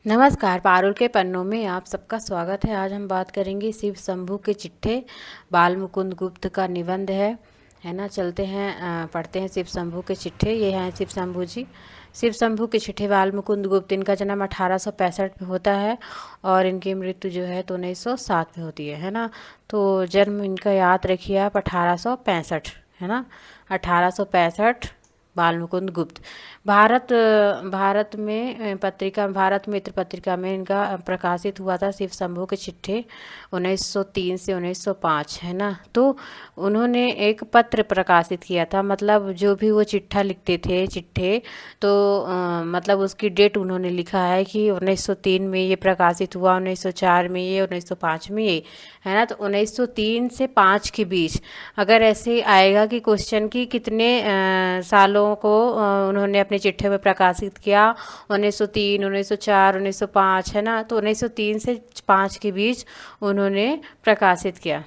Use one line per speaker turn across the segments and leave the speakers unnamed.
नमस्कार, पारुल के पन्नों में आप सबका स्वागत है। आज हम बात करेंगे शिव शंभू के चिट्ठे। बाल मुकुंद गुप्त का निबंध है ना। चलते हैं, पढ़ते हैं शिव शंभू के चिट्ठे। ये हैं शिव शंभू जी। शिव शंभू के चिट्ठे बाल मुकुंद गुप्त। इनका जन्म 1865 में होता है और इनकी मृत्यु जो है तो 1907 में होती है ना। तो जन्म इनका याद रखिए आप, 1865 है ना, 1865। बाल मुकुंद गुप्त। भारत में पत्रिका, भारत मित्र पत्रिका में इनका प्रकाशित हुआ था शिव शंभू के चिट्ठे 1903 से 1905 है ना। तो उन्होंने एक पत्र प्रकाशित किया था, मतलब जो भी वो चिट्ठा लिखते थे चिट्ठे, तो मतलब उसकी डेट उन्होंने लिखा है कि 1903 में ये प्रकाशित हुआ, 1904 में ये, 1905 में ये है ना। तो 1903 से 5 के बीच अगर ऐसे आएगा कि क्वेश्चन की कितने सालों को उन्होंने अपने चिट्ठे में प्रकाशित किया, 1903, 1904, 1905 है ना। तो 1903 से 5 के बीच उन्होंने प्रकाशित किया।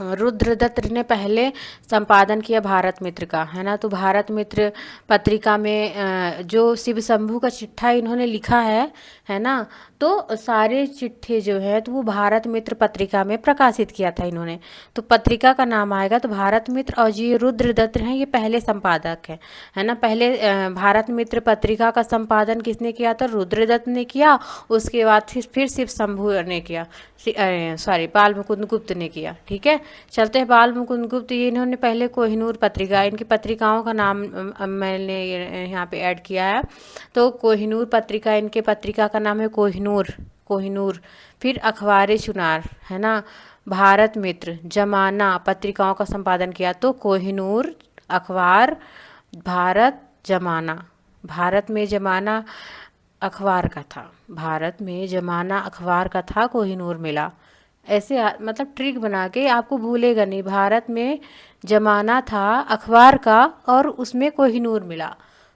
रुद्रदत्त ने पहले संपादन किया भारत मित्र का, है ना। तो भारत मित्र पत्रिका में जो शिव शंभू का चिट्ठा इन्होंने लिखा है ना। तो सारे चिट्ठे जो है तो वो भारत मित्र पत्रिका में प्रकाशित किया था इन्होंने। तो पत्रिका का नाम आएगा तो भारत मित्र, और ये रुद्रदत्त हैं, ये पहले संपादक है ना। पहले भारत मित्र पत्रिका का संपादन किसने किया था? रुद्रदत्त ने किया। उसके बाद फिर शिव शंभू ने किया, सॉरी, बाल मुकुंद गुप्त ने किया। ठीक है, चलते हैं। बाल मुकुंद गुप्त ये इन्होंने पहले कोहिनूर पत्रिका, इनकी पत्रिकाओं का नाम मैंने यहाँ पे ऐड किया है। तो कोहिनूर पत्रिका, इनके पत्रिका का नाम है कोहिनूर। फिर अखबार चुनार है ना। भारत मित्र, जमाना पत्रिकाओं का संपादन किया तो कोहिनूर, अखबार, भारत, जमाना। भारत में जमाना अखबार का था, भारत में जमाना अखबार का था, कोहिनूर मिला। ऐसे मतलब ट्रिक बना के आपको भूलेगा नहीं। भारत में जमाना था अखबार का और उसमें कोहिनूर मिला।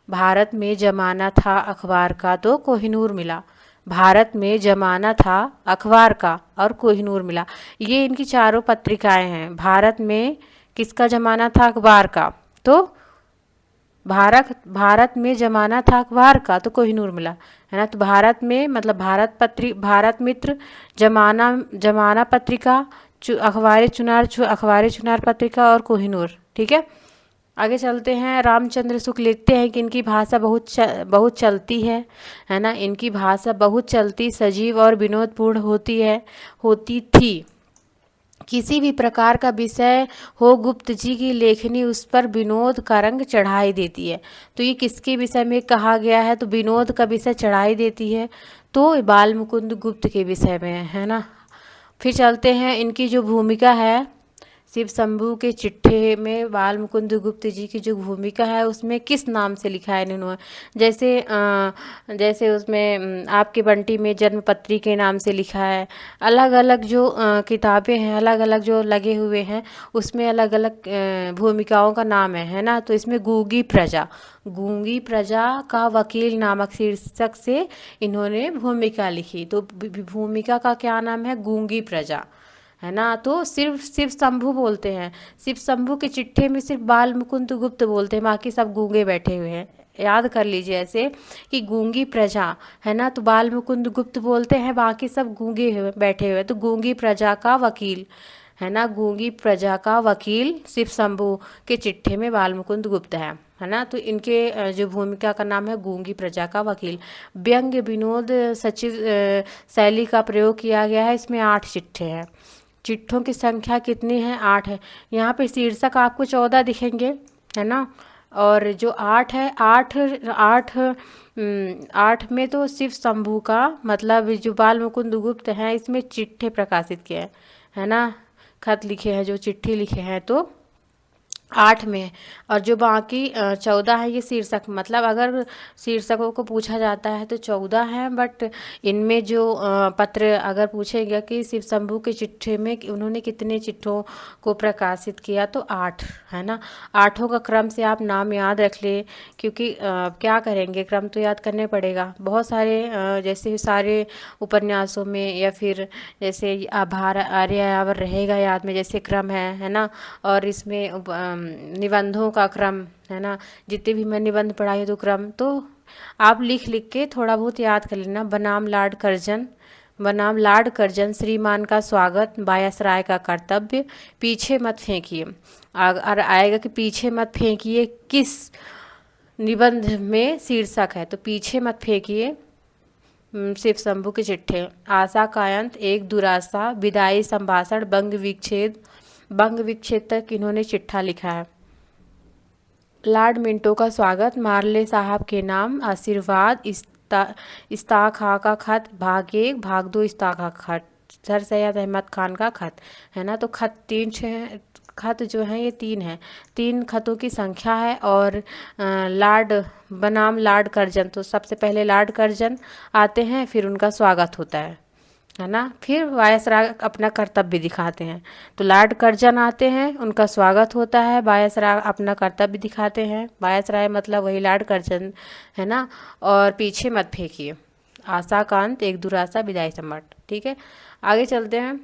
भारत में जमाना था अखबार का तो कोहिनूर मिला। भारत में जमाना था अखबार का और कोहिनूर मिला। ये इनकी चारों पत्रिकाएं हैं। भारत में किसका जमाना था? अखबार का। तो भारत में जमाना था अखबार का तो कोहिनूर मिला, है ना। तो भारत में मतलब भारत मित्र, जमाना पत्रिका, अखबार चुनार पत्रिका और कोहिनूर। ठीक है, आगे चलते हैं। रामचंद्र शुक्ल लिखते हैं कि इनकी भाषा बहुत चलती है ना। इनकी भाषा बहुत चलती, सजीव और विनोदपूर्ण होती थी। किसी भी प्रकार का विषय हो, गुप्त जी की लेखनी उस पर विनोद का रंग चढ़ाई देती है। तो ये किसके विषय में कहा गया है? तो विनोद का विषय चढ़ाई देती है, तो बाल मुकुंद गुप्त के विषय में है ना। फिर चलते हैं, इनकी जो भूमिका है शिव शंभू के चिट्ठे में बाल मुकुंद गुप्त जी की जो भूमिका है उसमें किस नाम से लिखा है इन्होंने? जैसे उसमें आपके बंटी में जन्मपत्री के नाम से लिखा है। अलग अलग जो किताबें हैं, अलग अलग जो लगे हुए हैं, उसमें अलग अलग भूमिकाओं का नाम है ना। तो इसमें गूंगी प्रजा का वकील नामक शीर्षक से इन्होंने भूमिका लिखी। तो भूमिका का क्या नाम है? गूंगी प्रजा, है ना। तो सिर्फ शिव शंभू बोलते हैं, शिव शंभू के चिट्ठे में सिर्फ बाल मुकुंद गुप्त बोलते हैं, बाकी सब गूंगे बैठे हुए हैं। याद कर लीजिए ऐसे कि गूंगी प्रजा है ना, तो बाल मुकुंद गुप्त बोलते हैं, बाकी सब गूंगे बैठे हुए। तो गूंगी प्रजा का वकील, है ना, गूंगी प्रजा का वकील शिव शंभू के चिट्ठे में बाल मुकुंद गुप्त है ना। तो इनके जो भूमिका का नाम है गूंगी प्रजा का वकील। व्यंग्य विनोद सचिव शैली का प्रयोग किया गया है। इसमें 8 चिट्ठे हैं। चिट्ठों की संख्या कितनी है? 8 है। यहाँ पे शीर्षक आपको 14 दिखेंगे, है ना। और जो 8 है, 8 में तो शिव शंभू का मतलब जो बाल मुकुंद गुप्त हैं इसमें चिट्ठे प्रकाशित किए हैं, है ना, खत लिखे हैं, जो चिट्ठी लिखे हैं, तो 8 में। और जो बाकी 14 है ये शीर्षक, मतलब अगर शीर्षकों को पूछा जाता है तो 14 हैं। बट इनमें जो पत्र अगर पूछेगा कि शिव शंभू के चिट्ठे में उन्होंने कितने चिट्ठों को प्रकाशित किया, तो 8 है ना। 8 का क्रम से आप नाम याद रख ले, क्योंकि क्या करेंगे, क्रम तो याद करने पड़ेगा। बहुत सारे जैसे सारे उपन्यासों में या फिर जैसे आभार आर्यावर रहेगा याद में, जैसे क्रम है ना। और इसमें निबंधों का क्रम, है ना, जितने भी मैं निबंध पढ़ाई हूँ तो क्रम तो आप लिख लिख के थोड़ा बहुत याद कर लेना। बनाम लाड कर्जन, बनाम लाड कर्जन, श्रीमान का स्वागत, बायसराय का कर्तव्य, पीछे मत फेंकिए। और आएगा कि पीछे मत फेंकिए किस निबंध में शीर्षक है, तो पीछे मत फेंकिए शिव शंभू के चिट्ठे। आशा का अंत, एक दुराशा, विदाई संभाषण, बंग विच्छेद, बंग विच्छेद तक इन्होंने चिट्ठा लिखा है। लॉर्ड मिंटो का स्वागत, मार्ले साहब के नाम, आशीर्वाद, इस्ताक खां का खत, भाग 1 भाग 2 इस्ताक खां का खत, सर सैयद अहमद खान का खत, है ना। तो खत 3 खत जो हैं ये 3 हैं, 3 खतों की संख्या है। और लॉर्ड बनाम लॉर्ड कर्जन, तो सबसे पहले लॉर्ड कर्जन आते हैं, फिर उनका स्वागत होता है ना। फिर वायसराय अपना कर्तव्य दिखाते हैं। तो लॉर्ड कर्जन आते हैं, उनका स्वागत होता है, वायसराय अपना कर्तव्य दिखाते हैं। वायसराय मतलब वही लॉर्ड कर्जन, है ना। और पीछे मत फेंकिए, आशा कांत, एक दुराशा, विदाई सम्राट। ठीक है, आगे चलते हैं।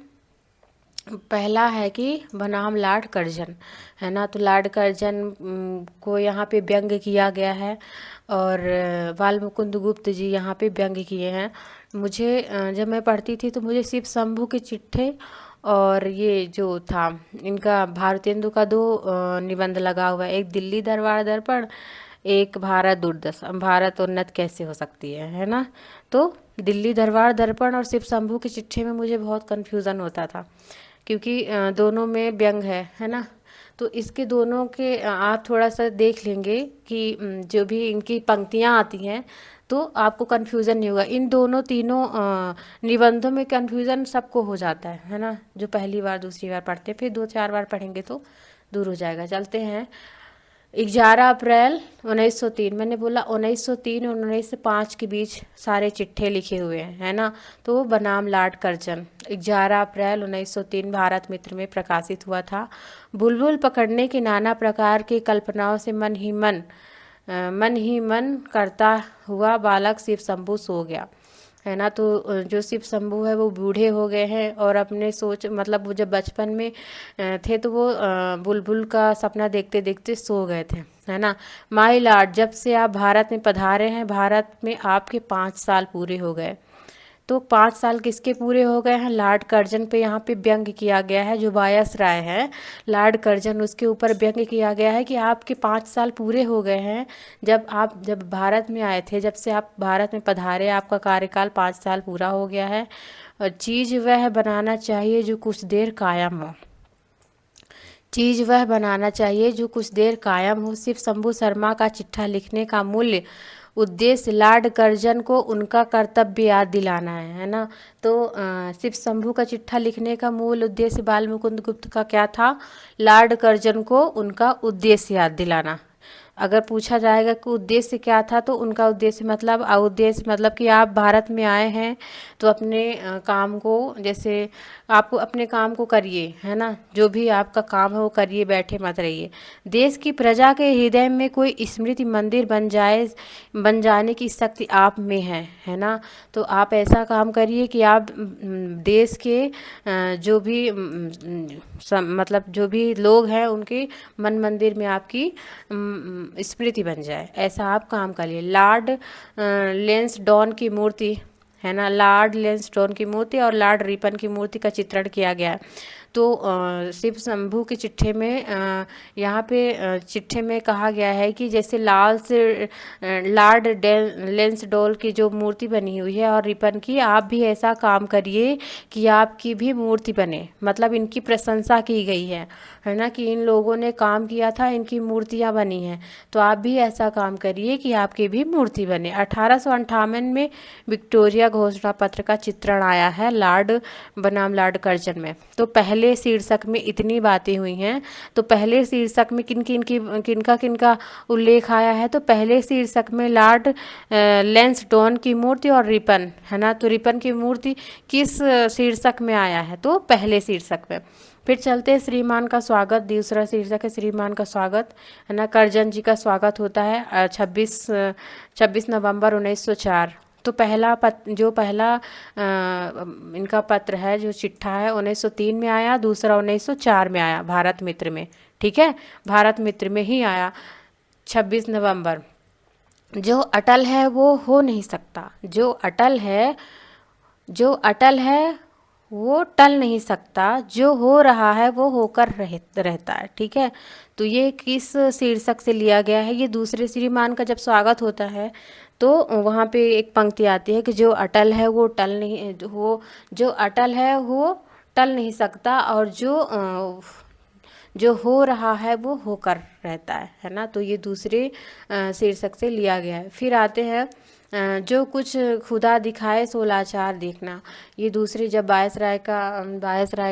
पहला है कि बनाम लॉर्ड कर्जन, है ना। तो लॉर्ड कर्जन को यहाँ पे व्यंग्य किया गया है, और बाल मुकुंद गुप्त जी यहाँ पे व्यंग्य किए हैं। मुझे जब मैं पढ़ती थी तो मुझे शिव शंभू के चिट्ठे और ये जो था इनका भारतेंदु का 2 निबंध लगा हुआ है, एक दिल्ली दरबार दर्पण, एक भारत दुर्दशा, भारत उन्नत कैसे हो सकती है ना। तो दिल्ली दरबार दर्पण और शिव शंभू के चिट्ठे में मुझे बहुत कन्फ्यूज़न होता था, क्योंकि दोनों में व्यंग है ना। तो इसके दोनों के आप थोड़ा सा देख लेंगे कि जो भी इनकी पंक्तियाँ आती हैं तो आपको कन्फ्यूज़न नहीं होगा। इन दोनों तीनों निबंधों में कन्फ्यूज़न सबको हो जाता है ना, जो पहली बार दूसरी बार पढ़ते हैं, फिर 2-4 बार पढ़ेंगे तो दूर हो जाएगा। चलते हैं। 11 अप्रैल 1903, मैंने बोला 1903 और 1905 के बीच सारे चिट्ठे लिखे हुए हैं, है ना। तो वो बनाम लॉर्ड कर्जन 11 अप्रैल 1903 भारत मित्र में प्रकाशित हुआ था। बुलबुल पकड़ने के नाना प्रकार की कल्पनाओं से मन ही मन करता हुआ बालक शिव शंभू सो गया, है ना। तो जो शिव शंभू है वो बूढ़े हो गए हैं, और अपने सोच मतलब वो जब बचपन में थे तो वो बुलबुल का सपना देखते देखते सो गए थे, है ना। माय लॉर्ड, जब से आप भारत में पधारे हैं, भारत में आपके 5 साल पूरे हो गए। तो 5 साल किसके पूरे हो गए हैं? लॉर्ड कर्जन पे यहाँ पे व्यंग्य किया गया है। जो वायसराय है लॉर्ड कर्जन, उसके ऊपर व्यंग्य किया गया है कि आपके 5 साल पूरे हो गए हैं, जब भारत में आए थे, जब से आप भारत में पधारे, आपका कार्यकाल 5 साल पूरा हो गया है। और चीज़ वह बनाना चाहिए जो कुछ देर कायम हो, चीज़ वह बनाना चाहिए जो कुछ देर कायम हो। शिव शंभू शर्मा का चिट्ठा लिखने का मूल्य उद्देश्य लॉर्ड कर्जन को उनका कर्तव्य याद दिलाना है ना। तो शिव शंभू का चिट्ठा लिखने का मूल उद्देश्य बाल मुकुंद गुप्त का क्या था? लॉर्ड कर्जन को उनका उद्देश्य याद दिलाना। अगर पूछा जाएगा कि उद्देश्य क्या था, तो उनका उद्देश्य मतलब कि आप भारत में आए हैं तो अपने काम को, जैसे आप अपने काम को करिए, है ना। जो भी आपका काम है वो करिए, बैठे मत रहिए। देश की प्रजा के हृदय में कोई स्मृति मंदिर बन जाने की शक्ति आप में है ना। तो आप ऐसा काम करिए कि आप देश के जो भी मतलब जो भी लोग हैं उनके मन मंदिर में आपकी स्मृति बन जाए, ऐसा आप काम करिए। लॉर्ड लेंसडॉन की मूर्ति, है ना, लॉर्ड लेंसडॉन की मूर्ति और लॉर्ड रिपन की मूर्ति का चित्रण किया गया है। तो शिव शंभू के चिट्ठे में यहाँ पे चिट्ठे में कहा गया है कि जैसे लॉर्ड लेंसडॉन की जो मूर्ति बनी हुई है और रिपन की, आप भी ऐसा काम करिए कि आपकी भी मूर्ति बने, मतलब इनकी प्रशंसा की गई है ना, कि इन लोगों ने काम किया था, इनकी मूर्तियाँ बनी हैं, तो आप भी ऐसा काम करिए कि आपकी भी मूर्ति बने। 1858 में विक्टोरिया घोषणा पत्र का चित्रण आया है लॉर्ड बनाम लॉर्ड कर्जन में। तो पहले शीर्षक में इतनी बातें हुई हैं। तो पहले शीर्षक में किनका उल्लेख आया है? तो पहले शीर्षक में लॉर्ड लेंसडॉन की मूर्ति और रिपन, है ना। तो रिपन की मूर्ति किस शीर्षक में आया है? तो पहले शीर्षक में। फिर चलते हैं श्रीमान का स्वागत, दूसरा शीर्षक है श्रीमान का स्वागत, है ना। कर्जन जी का स्वागत होता है 26 नवंबर 1904। तो पहला इनका पत्र है, जो चिट्ठा है 1903 में आया, दूसरा 1904 में आया भारत मित्र में, ठीक है, भारत मित्र में ही आया 26 नवंबर। जो अटल है वो हो नहीं सकता, जो अटल है वो टल नहीं सकता, जो हो रहा है वो होकर रहता है। ठीक है, तो ये किस शीर्षक से लिया गया है? ये दूसरे श्रीमान का जब स्वागत होता है तो वहाँ पे एक पंक्ति आती है कि जो अटल है वो टल नहीं, जो अटल है वो टल नहीं सकता, और जो हो रहा है वो होकर रहता है ना। तो ये दूसरे शीर्षक से लिया गया है। फिर आते हैं जो कुछ खुदा दिखाए सो लाचार देखना। ये दूसरे जब बायस राय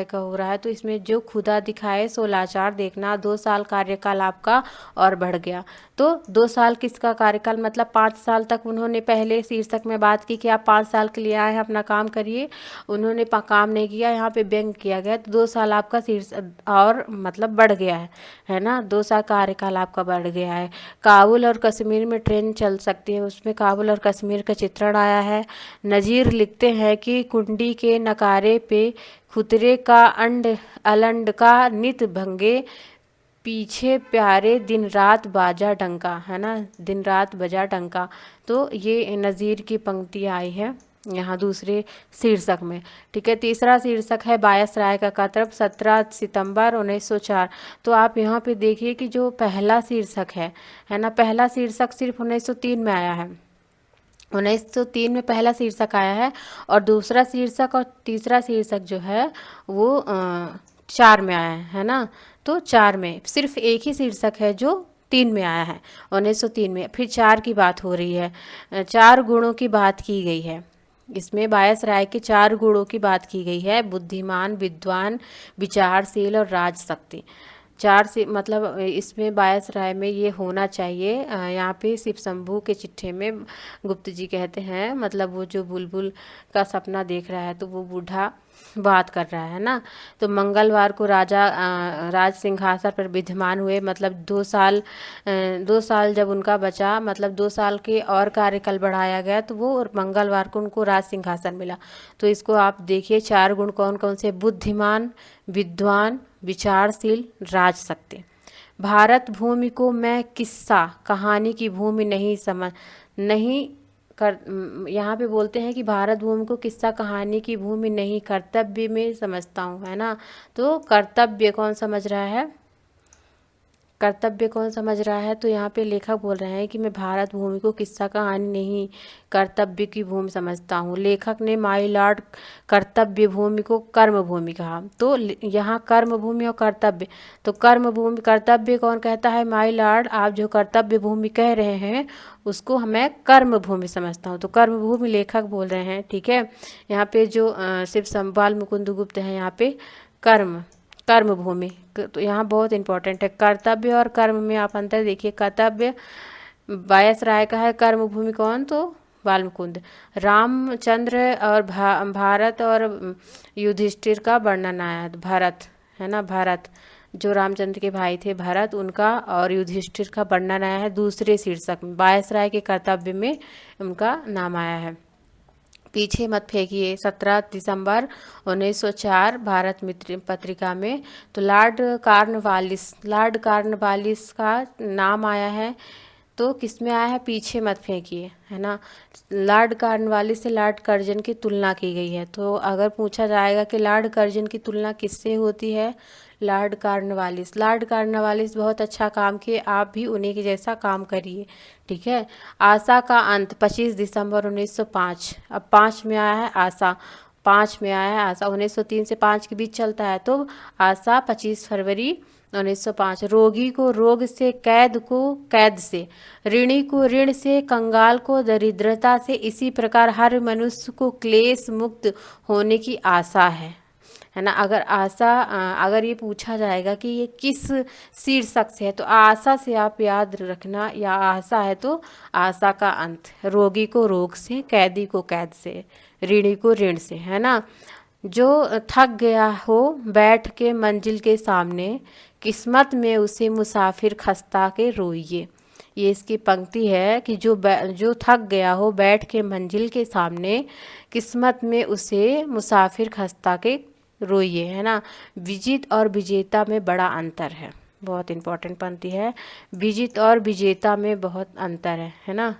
का हो रहा है तो इसमें जो खुदा दिखाए सो लाचार देखना, 2 साल कार्यकाल आपका और बढ़ गया। तो 2 साल किसका कार्यकाल, मतलब 5 साल तक उन्होंने पहले शीर्षक में बात की कि आप 5 साल के लिए आए हैं, अपना काम करिए। उन्होंने काम नहीं किया, यहाँ पे व्यंग किया गया, तो 2 साल आपका शीर्षक और मतलब बढ़ गया है ना। 2 साल कार्यकाल आपका बढ़ गया है। काबुल और कश्मीर में ट्रेन चल सकती है, उसमें काबुल और कश्मीर का चित्रण आया है। नज़ीर लिखते हैं कि कुंडी के नकारे पे खुतरे का अंड अलंड का नित भंगे, पीछे प्यारे दिन रात बाजा डंका, है ना, दिन रात बजा डंका। तो ये नज़ीर की पंक्ति आई है यहाँ दूसरे शीर्षक में। ठीक है, तीसरा शीर्षक है बायस राय का कर्तव्य, 17 सितंबर 1904। तो आप यहाँ पे देखिए कि जो पहला शीर्षक है ना, पहला शीर्षक सिर्फ 1903 में आया है। 1903 में पहला शीर्षक आया है, और दूसरा शीर्षक और तीसरा शीर्षक जो है वो 4 में आया है ना। तो 4 में सिर्फ एक ही शीर्षक है जो 3 में आया है, 1903 में। फिर 4 की बात हो रही है, 4 गुणों की बात की गई है। इसमें बायस राय के 4 गुणों की बात की गई है: बुद्धिमान, विद्वान, विचारशील और राजशक्ति। 4 से मतलब इसमें बायस राय में ये होना चाहिए। यहाँ पे शिव शंभू के चिट्ठे में गुप्त जी कहते हैं, मतलब वो जो बुलबुल का सपना देख रहा है तो वो बूढ़ा बात कर रहा है ना। तो मंगलवार को राजा राज सिंहासन पर विद्यमान हुए, मतलब 2 साल जब उनका बचा, मतलब 2 साल के और कार्यकाल बढ़ाया गया, तो वो मंगलवार को उनको राज सिंहासन मिला। तो इसको आप देखिए 4 गुण कौन कौन से: बुद्धिमान, विद्वान, विचारशील, राजशक्ति। भारत भूमि को मैं किस्सा कहानी की भूमि नहीं कर, यहाँ पे बोलते हैं कि भारत भूमि को किस्सा कहानी की भूमि नहीं, कर्तव्य में समझता हूँ, है ना। तो कर्तव्य कौन समझ रहा है? कर्तव्य कौन समझ रहा है? तो यहाँ पे लेखक बोल रहे हैं कि मैं भारत भूमि को किस्सा कहानी नहीं, कर्तव्य की भूमि समझता हूँ। लेखक ने माई लॉर्ड कर्तव्य भूमि को कर्म भूमि कहा। तो यहाँ कर्म भूमि और कर्तव्य, तो कर्म भूमि, कर्तव्य कौन कहता है? माई लॉर्ड, आप जो कर्तव्य भूमि कह रहे हैं उसको मैं कर्म भूमि समझता हूँ। तो कर्म भूमि लेखक बोल रहे हैं। ठीक है, यहाँ पे जो शिव संबाल मुकुंद गुप्त हैं, यहाँ पे कर्म भूमि, तो यहाँ बहुत इंपॉर्टेंट है। कर्तव्य और कर्म में आप अंतर देखिए। कर्तव्य बायस राय का है, कर्म भूमि कौन? तो बालमुकुंद। रामचंद्र और भारत और युधिष्ठिर का वर्णन आया है। भरत, है ना, भरत जो रामचंद्र के भाई थे, भरत, उनका और युधिष्ठिर का वर्णन आया है दूसरे शीर्षक में। बायस राय के कर्तव्य में उनका नाम आया है। पीछे मत फेंकिए, 17 दिसंबर 1904 भारत मित्र पत्रिका में। तो लॉर्ड कार्नवालिस का नाम आया है, तो किस में आया है? पीछे मत फेंकिए, है ना। लॉर्ड कार्नवालिस से लॉर्ड कर्जन की तुलना की गई है। तो अगर पूछा जाएगा कि लॉर्ड कर्जन की तुलना किससे होती है? लॉर्ड कार्नवालिस बहुत अच्छा काम किए, आप भी उन्हीं के जैसा काम करिए। ठीक है। आशा का अंत 25 दिसंबर 1905। अब 5 में आया है आशा, 5 में आया है आशा, 1903 से 5 के बीच चलता है। तो आशा 25 फरवरी 1905। रोगी को रोग से, कैद को कैद से, ऋणी को ऋण से, कंगाल को दरिद्रता से, इसी प्रकार हर मनुष्य को क्लेश मुक्त होने की आशा है ना। अगर ये पूछा जाएगा कि ये किस शीर्षक से है, तो आशा से आप याद रखना, या आशा है तो आशा का अंत। रोगी को रोग से, कैदी को कैद से, ऋणी को ऋण से, है ना। जो थक गया हो बैठ के मंजिल के सामने, किस्मत में उसे मुसाफिर खस्ता के रोइए। ये इसकी पंक्ति है कि जो थक गया हो बैठ के मंजिल के सामने, किस्मत में उसे मुसाफिर खस्ता के रोइए, है ना। विजित और विजेता में बड़ा अंतर है, बहुत इंपॉर्टेंट पंक्ति है। विजित और विजेता में बहुत अंतर है ना।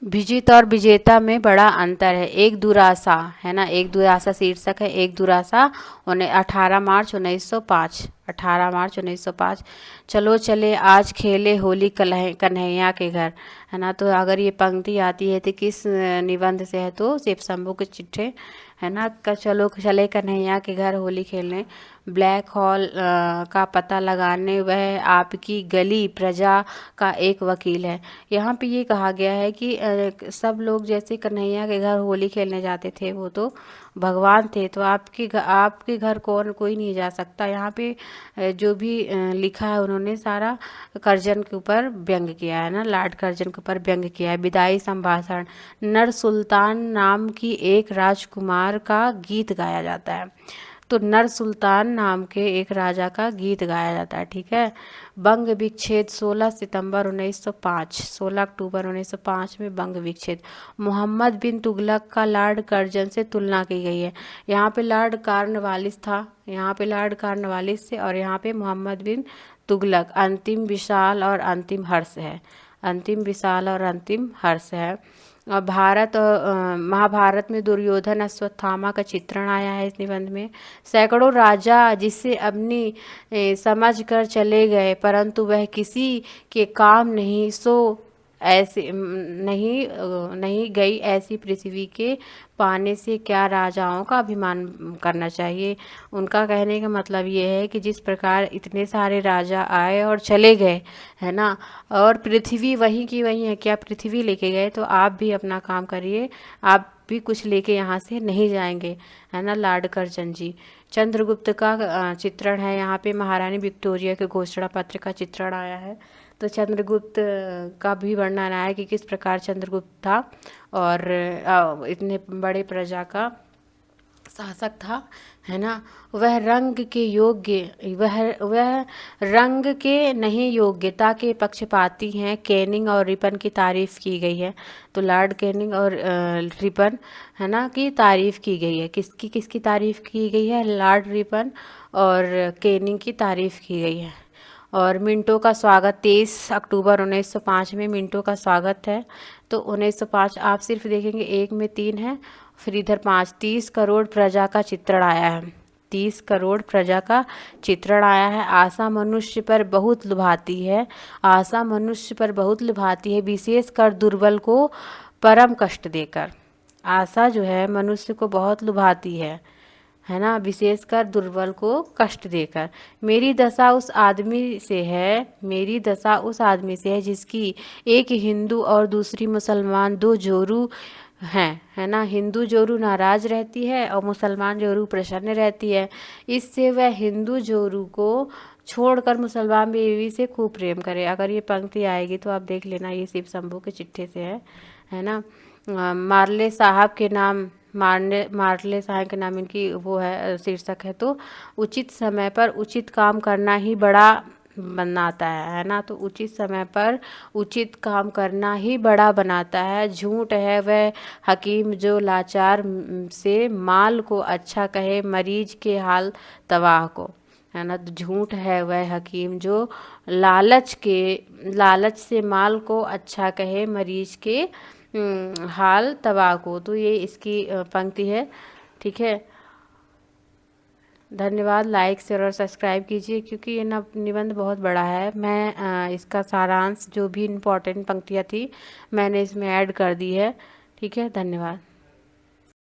विजित और विजेता में बड़ा अंतर है। एक दुरासा, है ना, एक दुरासा शीर्षक है। एक दुरासा 18 मार्च 1905, 18 मार्च 1905। चलो चले आज खेले होली कन्हैया के घर, है ना। तो अगर ये पंक्ति आती है तो किस निबंध से है, तो शिव शंभू के चिट्ठे, है ना। चलो चले कन्हैया के घर होली खेलने, ब्लैक हॉल का पता लगाने वह आपकी गली प्रजा का एक वकील है। यहाँ पे ये कहा गया है कि सब लोग जैसे कन्हैया के घर होली खेलने जाते थे, वो तो भगवान थे, तो आपके घर कौन कोई नहीं जा सकता। यहाँ पे जो भी लिखा है उन्होंने सारा कर्जन के ऊपर व्यंग किया है ना, लॉर्ड कर्जन के ऊपर व्यंग किया है। विदाई संभाषण, नर सुल्तान नाम की एक राजकुमार का गीत गाया जाता है। तो नर सुल्तान नाम के एक राजा का गीत गाया जाता है, ठीक है। बंग विच्छेद 16 सितंबर 1905, 16 अक्टूबर 1905 में बंग विच्छेद। मोहम्मद बिन तुगलक का लॉर्ड कर्जन से तुलना की गई है। यहाँ पे लॉर्ड कार्नवालिस था, यहाँ पे लॉर्ड कार्नवालिस से, और यहाँ पे मोहम्मद बिन तुगलक। अंतिम विशाल और अंतिम हर्ष है, अंतिम विशाल और अंतिम हर्ष है। महाभारत में दुर्योधन अश्वत्थामा का चित्रण आया है इस निबंध में। सैकड़ों राजा जिसे अपनी समझ कर चले गए, परंतु वह किसी के काम नहीं, सो ऐसे नहीं गई ऐसी पृथ्वी के पाने से क्या राजाओं का अभिमान करना चाहिए। उनका कहने का मतलब ये है कि जिस प्रकार इतने सारे राजा आए और चले गए, है ना, और पृथ्वी वहीं की वहीं है, क्या पृथ्वी लेके गए, तो आप भी अपना काम करिए, आप भी कुछ लेके यहाँ से नहीं जाएंगे, है ना। लॉर्ड कर्जन जी। चंद्रगुप्त का चित्रण है यहाँ पे। महारानी विक्टोरिया के घोषणा पत्र का चित्रण आया है। तो चंद्रगुप्त का भी वर्णन आया है कि किस प्रकार चंद्रगुप्त था और इतने बड़े प्रजा का शासक था, है ना। वह रंग के योग्य, वह रंग के नहीं योग्यता के पक्षपाती हैं। कैनिंग और रिपन की तारीफ की गई है। तो लॉर्ड कैनिंग और रिपन, है ना, की तारीफ की गई है। किसकी किसकी तारीफ की गई है? लॉर्ड रिपन और कैनिंग की तारीफ की गई है। और मिंटो का स्वागत 23 अक्टूबर 1905 में मिंटो का स्वागत है। तो 1905 आप सिर्फ देखेंगे, एक में 3 है, फिर इधर 5। 30 करोड़ प्रजा का चित्रण आया है, 30 करोड़ प्रजा का चित्रण आया है। आशा मनुष्य पर बहुत लुभाती है, आशा मनुष्य पर बहुत लुभाती है, विशेषकर दुर्बल को परम कष्ट देकर। आशा जो है मनुष्य को बहुत लुभाती है ना, विशेषकर दुर्बल को कष्ट देकर। मेरी दशा उस आदमी से है, मेरी दशा उस आदमी से है जिसकी एक हिंदू और दूसरी मुसलमान दो जोरू हैं, है ना। हिंदू जोरू नाराज रहती है और मुसलमान जोरू प्रसन्न रहती है। इससे वह हिंदू जोरू को छोड़कर मुसलमान बीवी से खूब प्रेम करे। अगर ये पंक्ति आएगी तो आप देख लेना, ये शिव शंभू के चिट्ठे से है ना। मार्ले साहब के नाम, मार्ले साहब के नाम इनकी वो है, शीर्षक है। तो उचित समय पर उचित काम करना ही बड़ा बनाता है ना। तो उचित समय पर उचित काम करना ही बड़ा बनाता है। झूठ है वह हकीम जो लाचार से माल को अच्छा कहे, मरीज के हाल तबाह को, है ना। तो झूठ है वह हकीम जो लालच से माल को अच्छा कहे, मरीज के हाल तबाह को। तो ये इसकी पंक्ति है, ठीक है। धन्यवाद। लाइक शेयर और सब्सक्राइब कीजिए, क्योंकि ये निबंध बहुत बड़ा है। मैं इसका सारांश जो भी इम्पोर्टेंट पंक्तियाँ थी मैंने इसमें ऐड कर दी है, ठीक है। धन्यवाद।